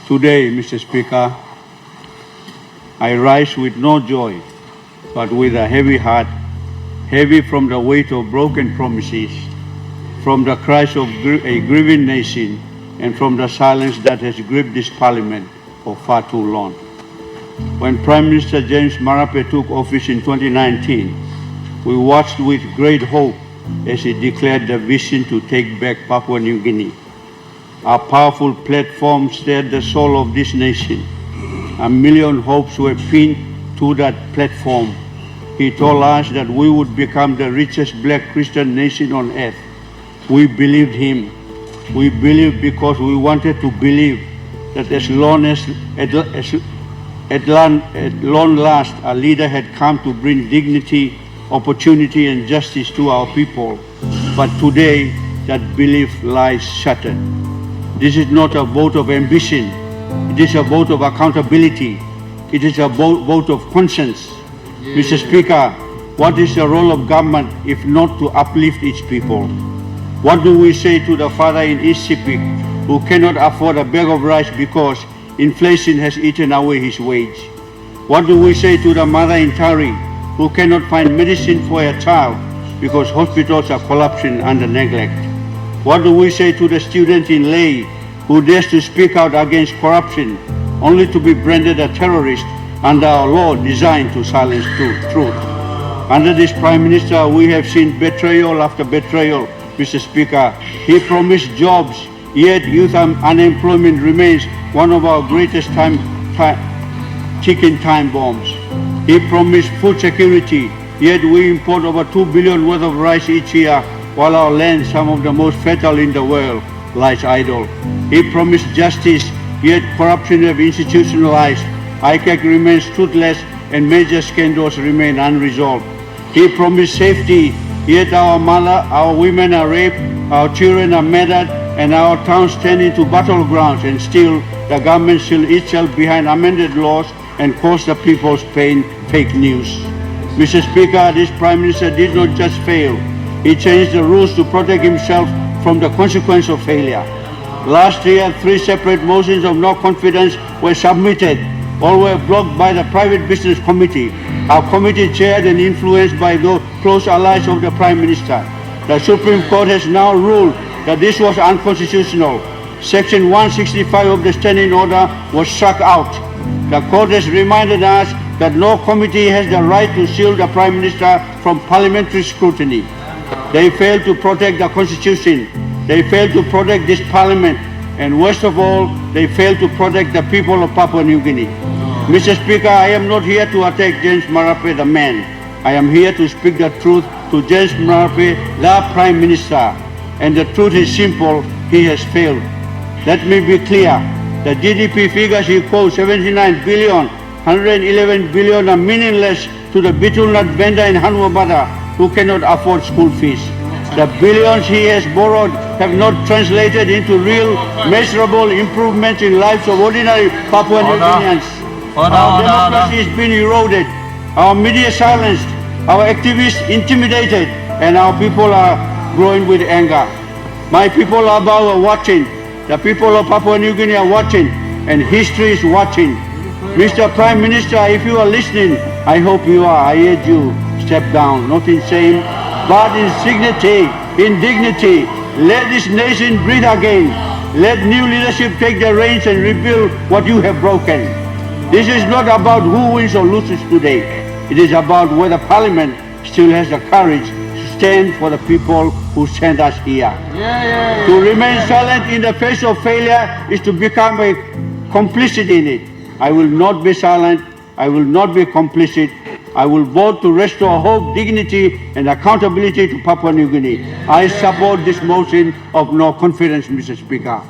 Today, Mr. Speaker, I rise with no joy, but with a heavy heart, heavy from the weight of broken promises, from the cries of a grieving nation, and from the silence that has gripped this parliament for far too long. When Prime Minister James Marape took office in 2019, we watched with great hope as he declared the vision to take back Papua New Guinea. Our powerful platform stirred the soul of this nation. A million hopes were pinned to that platform. He told us that we would become the richest black Christian nation on earth. We believed him. We believed because we wanted to believe that at long last, a leader had come to bring dignity, opportunity, and justice to our people. But today, that belief lies shattered. This is not a vote of ambition. It is a vote of accountability. It is a vote of conscience. Mr. Speaker, what is the role of government if not to uplift its people? What do we say to the father in East Sepik who cannot afford a bag of rice because inflation has eaten away his wage? What do we say to the mother in Tari who cannot find medicine for her child because hospitals are collapsing under neglect? What do we say to the student in Leh who dares to speak out against corruption only to be branded a terrorist under a law designed to silence truth? Under this Prime Minister, we have seen betrayal after betrayal, Mr. Speaker. He promised jobs, yet youth unemployment remains one of our greatest ticking time bombs. He promised food security, yet we import over 2 billion worth of rice each year, while our land, some of the most fertile in the world, lies idle. He promised justice, yet corruption have institutionalized. ICAC remains toothless and major scandals remain unresolved. He promised safety, yet our women are raped, our children are murdered, and our towns turn into battlegrounds, and still the government shields itself behind amended laws and cause the people's pain fake news. Mr. Speaker, this Prime Minister did not just fail. He changed the rules to protect himself from the consequence of failure. Last year, 3 separate motions of no confidence were submitted. All were blocked by the Private Business Committee, our committee chaired and influenced by those close allies of the Prime Minister. The Supreme Court has now ruled that this was unconstitutional. Section 165 of the standing order was struck out. The court has reminded us that no committee has the right to shield the Prime Minister from parliamentary scrutiny. They failed to protect the Constitution. They failed to protect this Parliament. And worst of all, they failed to protect the people of Papua New Guinea. Mr. Speaker, I am not here to attack James Marape, the man. I am here to speak the truth to James Marape, the Prime Minister. And the truth is simple, he has failed. Let me be clear. The GDP figures he quotes, 79 billion, 111 billion, are meaningless to the betel nut vendor in Hanwabada who cannot afford school fees. The billions he has borrowed have not translated into real, measurable improvements in lives of ordinary Papua New Guineans. Our democracy has been eroded, our media silenced, our activists intimidated, and our people are growing with anger. My people are watching, the people of Papua New Guinea are watching, and history is watching. Mr. Prime Minister, if you are listening, I hope you are. I urge you, step down, not in shame, but in dignity. Let this nation breathe again. Let new leadership take the reins and rebuild what you have broken. This is not about who wins or loses today. It is about whether Parliament still has the courage to stand for the people who sent us here. To remain silent in the face of failure is to become a complicit in it. I will not be silent. I will not be complicit. I will vote to restore hope, dignity, and accountability to Papua New Guinea. I support this motion of no confidence, Mr. Speaker.